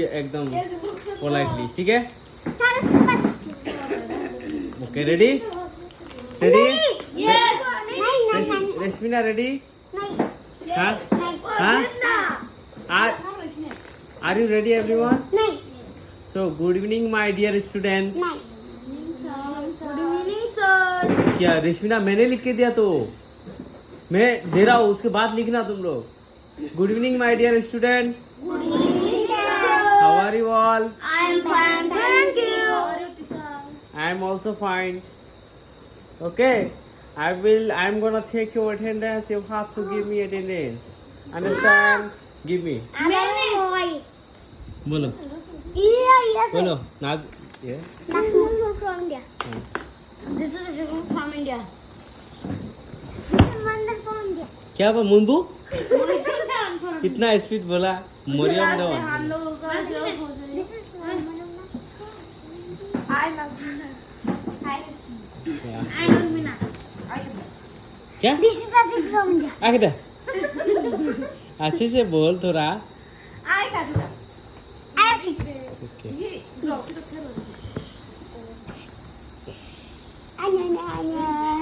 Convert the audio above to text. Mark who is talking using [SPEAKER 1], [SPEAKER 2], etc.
[SPEAKER 1] एकदम पोलाइटली, ठीक है? Okay, ready? Ready? Rashmina ready? हाँ? हाँ? Are you ready, everyone? So, good evening, my dear student.
[SPEAKER 2] Good evening sir.
[SPEAKER 1] क्या रश्मिना मैंने लिख के दिया तो मैं दे रहा हूँ, उसके बाद लिखना तुम लोग। Good evening my dear student,
[SPEAKER 2] good evening sir.
[SPEAKER 1] How are you all?
[SPEAKER 2] I am fine, thank you.
[SPEAKER 1] I am also fine. Okay, I am gonna take your attendance. You have to give me attendance. Understand? Give me.
[SPEAKER 2] मैंने
[SPEAKER 1] बोलो बोलो नाज ये
[SPEAKER 2] This is from India. This is from India. This is Mandar from India.
[SPEAKER 1] क्या वो मुंबू इतना speed बोला मोरियम no
[SPEAKER 2] This is I Nasmina. I Nasmina.
[SPEAKER 1] क्या
[SPEAKER 2] This is also from India.
[SPEAKER 1] आगे अच्छे से बोल थोड़ा
[SPEAKER 2] I Kadura.